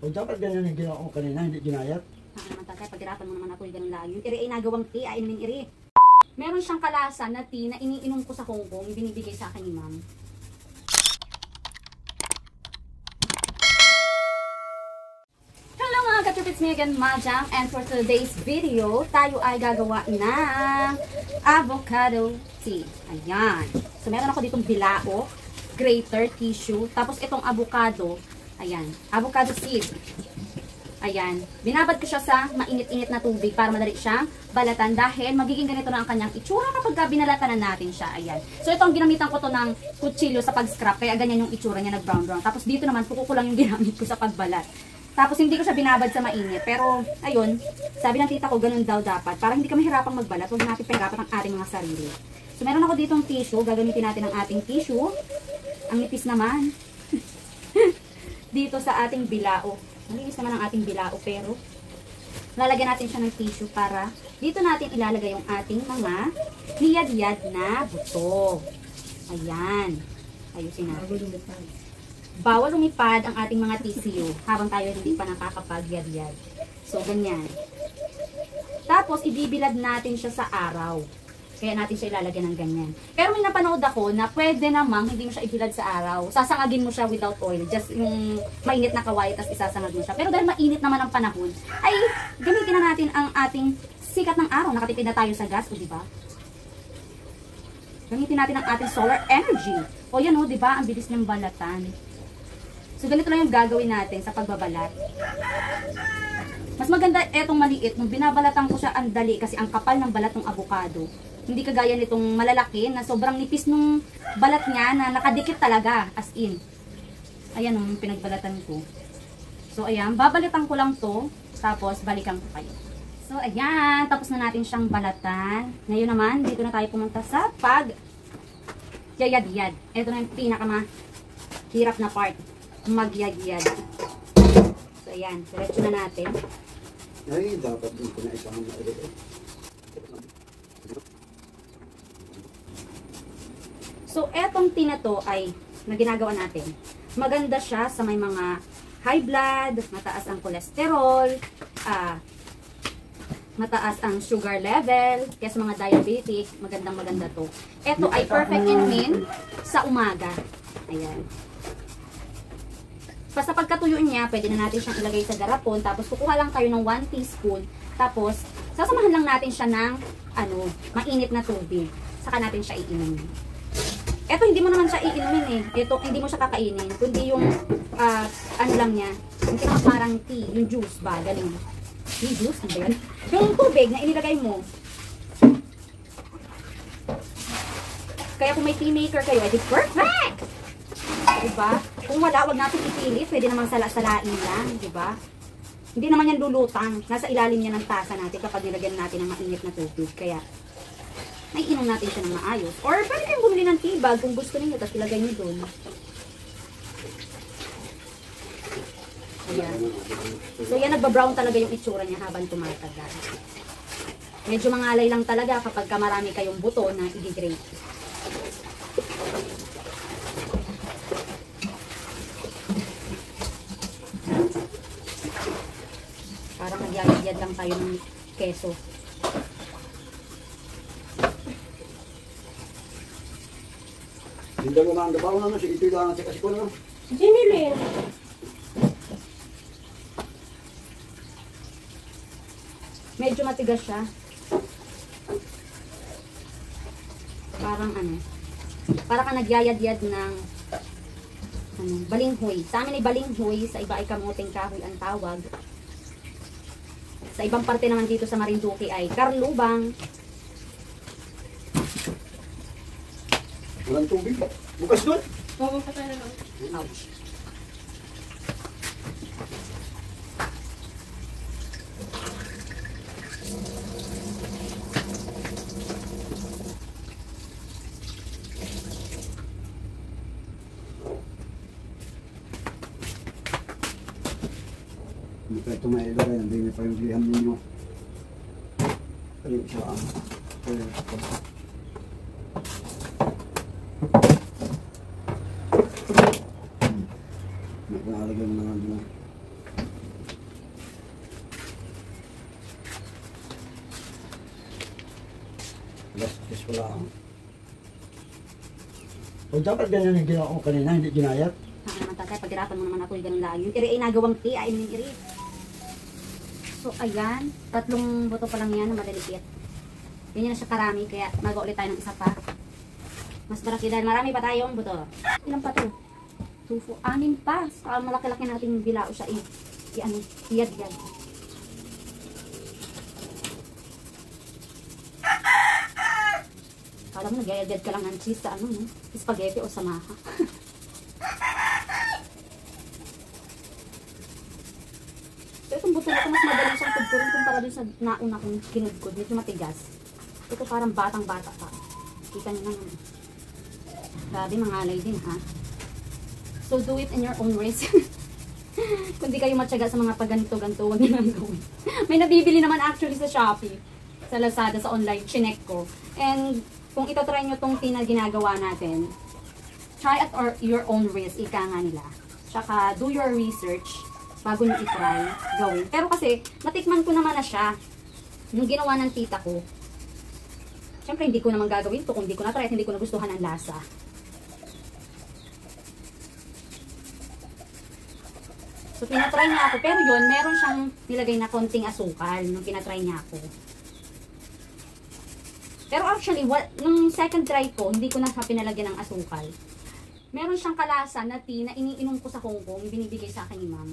O dapat ganyan yung ginawa ko kanina, hindi ginayat. Naman tatay, paghirapan mo naman ako yung ganun lagi. Yung iri ay nagawang tea, ay inumin iri. Meron siyang kalasan na tea na iniinom ko sa Hong Kong, binibigay sa akin ni ma'am. Hello mga ka-tripits, me again, Majang. And for today's video, tayo ay gagawa ng avocado tea. Ayan. So meron ako ditong bilao, grater, tissue, tapos itong avocado, ayan, avocado seed. Ayan, binabad ko siya sa mainit-init na tubig para madali siyang balatan dahil magiging ganito na ang kanyang itsura kapag binalatan na natin siya. Ayan. So ito ang ginamitan ko to ng kutsilyo sa pag-scrap kaya ganyan yung itsura niya, nag-brown-brown. Tapos dito naman kuko ko lang yung ginamit ko sa pagbalat. Tapos hindi ko siya binabad sa mainit. Pero ayun, sabi ng tita ko ganun daw dapat. Para hindi ka mahirapang magbalat, huwag natin pahirapan ang ating mga sarili. So meron ako ditong tissue, gagamitin natin ang ating tissue. Ang nipis naman. Dito sa ating bilao. Malinis naman ang ating bilao pero lalagyan natin siya ng tissue para dito natin ilalagay yung ating mga liyad-yad na buto. Ayan. Ayusin natin. Bawal lumipad ang ating mga tissue habang tayo hindi pa nakakapag-yad-yad. So, ganyan. Tapos, ibibilad natin siya sa araw. Kaya natin siya ilalagyan ng ganyan. Pero may napanood ako na pwede namang hindi mo siya ibilad sa araw. Sasangagin mo siya without oil. Just yung mainit na kawali, tapos isasangag mo siya. Pero dahil mainit naman ang panahon, ay gamitin na natin ang ating sikat ng araw. Nakatipid na tayo sa gas, o diba? Gamitin natin ang ating solar energy. O yan o, diba? Ang bilis niyang balatan. So ganito lang yung gagawin natin sa pagbabalat. Mas maganda etong maliit. Nung binabalatan ko siya, ang dali kasi ang kapal ng balat ng avocado. Hindi kagaya nitong malalaki na sobrang nipis nung balat niya na nakadikit talaga, as in. Ayan yung pinagbalatan ko. So ayan, babalitan ko lang to, tapos balikan ko kayo. So ayan, tapos na natin siyang balatan. Ngayon naman, dito na tayo pumunta sa yayad-yad. Ito na yung pinakamahirap na part, magyad-yad. So ayan, diretso na natin. Ay, dapat din ko na isang mailit. So, etong tea na to ay na ginagawa natin. Maganda siya sa may mga high blood, mataas ang cholesterol, mataas ang sugar level, kaya sa mga diabetic, magandang-maganda to. Ito ay perfect inumin sa umaga. Ayan. Basta pagkatuyo niya, pwede na natin siyang ilagay sa garapon, tapos kukuha lang tayo ng 1 teaspoon, tapos sasamahan lang natin siya ng mainit na tubig. Saka natin siya iinumin. Ito hindi mo naman siya iinumin eh. Ito hindi mo siya kakainin, kundi yung ano lang niya, yung parang tea, yung juice ba, galing. Yung juice, ano ba yan? Yung tubig na inilagay mo. Kaya kung may tea maker kayo, edi perfect! Diba? Kung wala, wag natin ipilit. Pwede namang sala-salain lang. Diba? Hindi naman yan lulutang. Nasa ilalim niya ng tasa natin kapag nilagyan natin ng mainit na tubig. Kaya, naiinom natin siya ng maayos. Or, pwede kayong bumili ng tea bag kung gusto niyo. Tapos ilagay niyo doon. Ayan. So, yan, nagbabrown talaga yung itsura niya habang tumatagal. Medyo mangalay lang talaga kapag marami kayong buto na i-grate. Parang nagyayad lang tayo ng keso. Hindi mo na ang dabaw na si ito lang kasi ko na. Sinilin. Medyo matigas siya. Parang para ka nagyayad-yad ng balinghoy. Sa amin ay balinghoy, sa iba ay kamuting kahoy ang tawag. Sa ibang parte naman dito sa Marinduque ay karlubang. Walang tubig. Bukas doon. Oo, patay na lang. Ouch. Hindi pa ito mailagay. Hindi pa yung liham ninyo. Ayun siya ang nalagyan mo na lang doon. Lastis wala ako. O dapat ganyan yung ginawa ko kanina, hindi ginayat. Saka naman tatay, paghirapan mo naman ako yung ganun lang. Yung iri ay nagawang tea, ay yung iri. So ayan, 3 buto pa lang yan na maliliit. Ganyan na siya karami, kaya magawa ulit tayo ng isa pa. Mas malaki dahil marami pa tayong buto. Ilan pa to? 2, 4, 6 pa. Saka malaki-laki natin bilao siya i-ano, iyad-yad. Kala mo nag-yad-yad ka lang ng cheese sa ano, no? Spaghetti o samaha. So itong buto na ito, mas madali siyang tugturin kumpara dun sa nauna kong kinudkod. Medyo matigas. Ito parang batang-bata pa. Kita niyo naman. Grabe, mangalay din, ha? So, do it in your own risk. Kung di kayo matyaga sa mga pagganito-ganito, huwag nyo lang gawin. May nabibili naman actually sa Shopee, sa Lazada, sa online, chinek ko. And, kung itatry nyo tong tea na ginagawa natin, try at your own risk, ika nga nila. Tsaka, do your research bago nyo itry, gawin. Pero kasi, natikman ko naman na siya. Nung ginawa ng tita ko, syempre, hindi ko naman gagawin to kung hindi ko na-try at hindi ko nagustuhan ang lasa. So, pinatry niya ako. Pero yun, meron siyang nilagay na konting asukal nung pinatry niya ako. Pero actually, nung second try ko, hindi ko na pinalagyan ng asukal. Meron siyang kalasa na tea na iniinom ko sa Hong Kong, binibigay sa akin ni ma'am.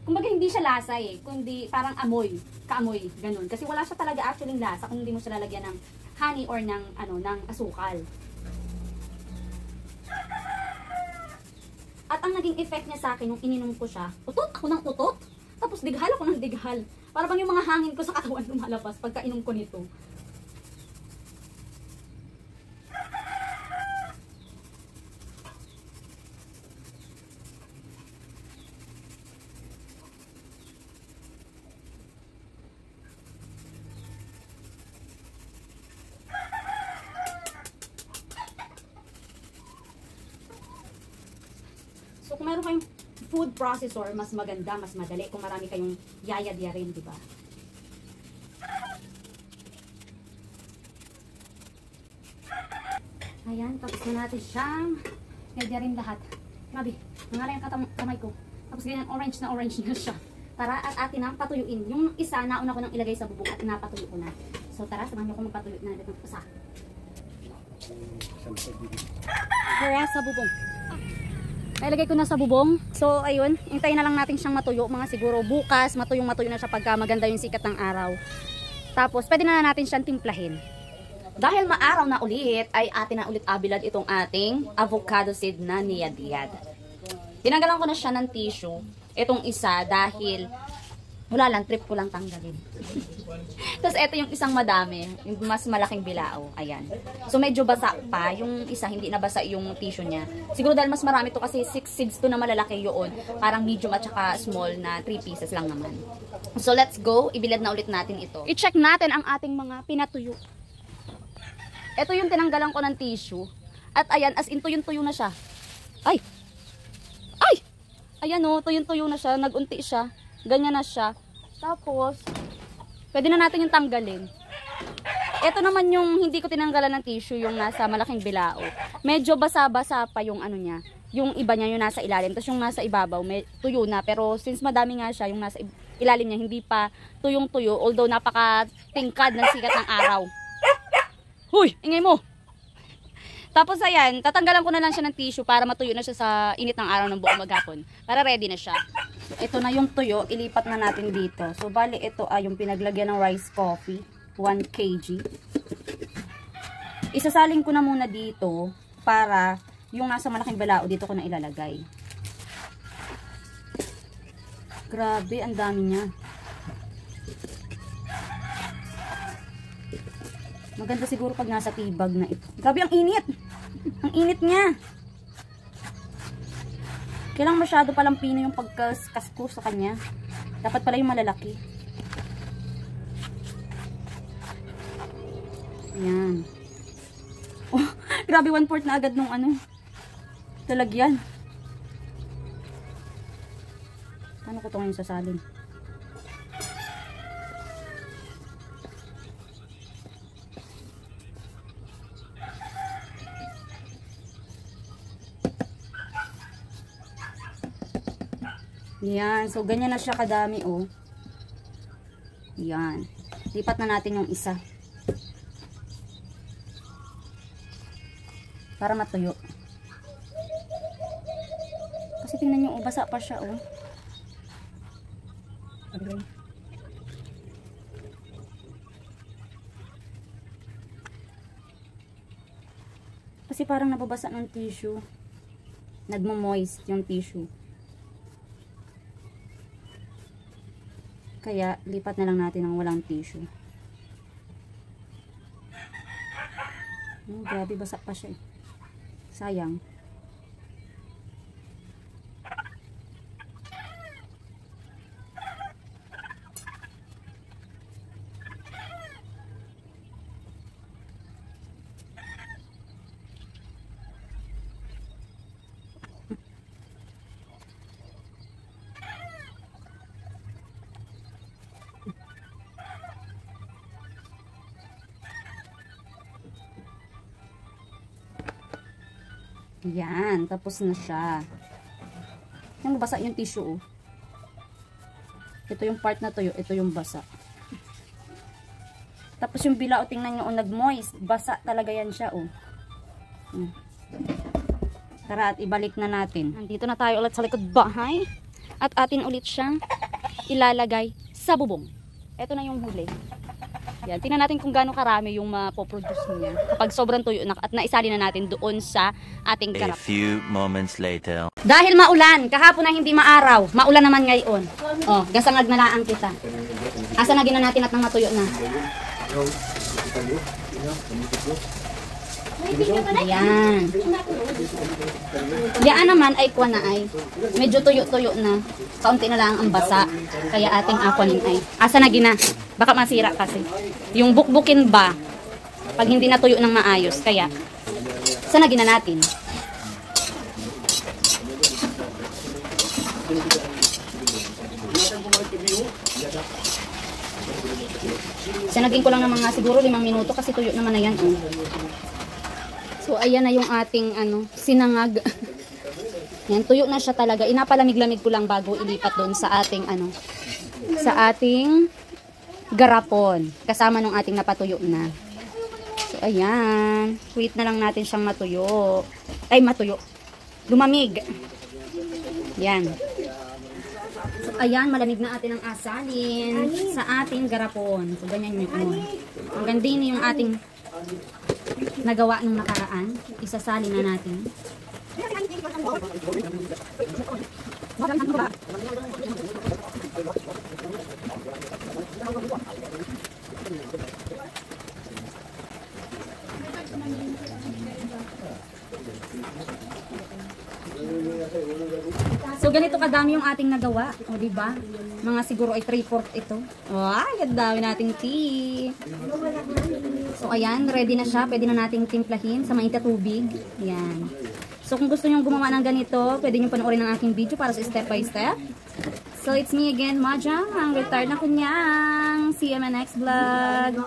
Kumbaga, hindi siya lasa eh, kundi parang amoy, kaamoy, ganun. Kasi wala siya talaga actually lasa kung hindi mo siya lalagyan ng honey or ng, ng asukal. At ang naging effect niya sa akin nung ininom ko siya, utot ako ng utot. Tapos dighal ako ng dighal. Para bang yung mga hangin ko sa katawan lumalabas pagka inom ko nito. So, kung meron kayong food processor, mas maganda, mas madali. Kung marami kayong yayadya rin, di ba? Ayan, tapos na natin siyang yadya rin lahat. Grabe, nangalay ang kamay ko. Tapos ganyan, orange na siya. Tara, at atin na patuyuin. Yung isa, nauna ko nang ilagay sa bubong at napatuyo ko na. So, tara, samahan niyo ko magpatuyo na natin ng isa. Tara, sa bubong. Ilagay ko na sa bubong. So, ayun. Hintayin na lang natin siyang matuyo. Mga siguro bukas, matuyo na siya pagka maganda yung sikat ng araw. Tapos, pwede na natin siyang timplahin. Dahil maaraw na ulit, ay atin na ulit abilad itong ating avocado seed na niyad-yad. Tinanggalan ko na siya ng tissue. Itong isa dahil wala lang, trip ko lang tanggalin. Tapos ito yung isang madami, yung mas malaking bilao. Ayan. So medyo basa pa. Yung isa hindi na basa yung tissue niya. Siguro dahil mas marami to kasi 6 seeds to na malalaki yun. Parang medium at saka small na 3 pieces lang naman. So let's go. Ibilad na ulit natin ito. I-check natin ang ating mga pinatuyo. Ito yung tinanggalan ko ng tissue. At ayan, as in tuyong-tuyo na siya. Ay! Ay! Ayan o, tuyong-tuyo na siya. Nagunti siya. Ganyan na siya. Tapos, pwede na natin yung tanggalin. Ito naman yung hindi ko tinanggalan ng tissue, yung nasa malaking bilao. Medyo basa-basa pa yung ano niya. Yung iba niya, yung nasa ilalim. Tapos yung nasa ibabaw, may tuyo na. Pero since madami nga siya, yung nasa ilalim niya, hindi pa tuyong-tuyo. Although napaka-tingkad ng sikat ng araw. Huy! Ingay mo! Tapos ayan, tatanggalan ko na lang siya ng tissue para matuyo na siya sa init ng araw ng buong maghapon. Para ready na siya. So, ito na yung tuyo, ilipat na natin dito. So, bali ito ay yung pinaglagyan ng rice coffee, 1 kg. Isasalin ko na muna dito para yung nasa malaking balao dito ko na ilalagay. Grabe, ang dami niya. Maganda siguro pag nasa tibag na ito. Grabe, ang init! Ang init niya! Kailangan masyado palang pino yung pagkasko sa kanya. Dapat pala yung malalaki. Ayan. Oh, grabe, 1/4 na agad nung ano. Talagyan. Paano ko ito ngayon sasalin? Yan. So, ganyan na siya kadami, oh. Yan. Lipat na natin yung isa. Para matuyo. Kasi tingnan nyo, oh, basa pa siya, oh. Kasi parang nababasa ng tissue. Nagmo-moist yung tissue. Kaya, lipat na lang natin ng walang tissue. Grabe, basa pa siya, eh. Sayang. Yan, tapos na siya. Yung basa yung tissue, oh. Ito yung part na tuyo, ito yung basa. Tapos yung bilao, tingnan nyo, oh, nag-moist. Basa talaga yan siya, oh. Tara, at ibalik na natin. Nandito na tayo ulit sa likod bahay. At atin ulit siyang ilalagay sa bubong. Ito na yung huli. Yan, tingnan natin kung gaano karami yung mapoproduce niya. Kapag sobrang tuyo na at naisali na natin doon sa ating karap. A few moments later. Dahil maulan, kahapon na hindi maaraw, maulan naman ngayon. Oh, gasangag na lang kita. Asa na gina natin at nang matuyo na. Ayan. Yan naman ay kuha na ay. Medyo tuyo-tuyo na. Kaunti na lang ang basa. Kaya ating akuanin ay. Asa na gina? Baka masira kasi. Yung bukbukin ba, pag hindi natuyo ng maayos. Kaya, asa na gina natin? Sanagin ko lang ng mga siguro 5 minuto kasi tuyo naman na yan. So, ayan na yung ating sinangag. Yan, tuyo na siya talaga. Inapalamig-lamig ko lang bago ilipat doon sa ating sa ating garapon. Kasama nung ating napatuyo na. So, ayan. Wait na lang natin siyang matuyo. Ay, matuyo. Lumamig. Yan. So, ayan, malamig na atin ang asalin sa ating garapon. So, ganyan yun. Hanggang din yung ating nagawa nung nakaraan. Isasali na natin. So, ganito kadami yung ating nagawa. O, diba? Mga siguro ay 3/4 ito. Wow, ang dami nating tea. So, ayan. Ready na siya. Pwede na nating timplahin sa mainit na tubig. Ayan. So, kung gusto nyo gumawa ng ganito, pwede nyo panoorin ang aking video para sa step by step. So, it's me again, Majang. Ang retired na kunyang. See you in my next vlog.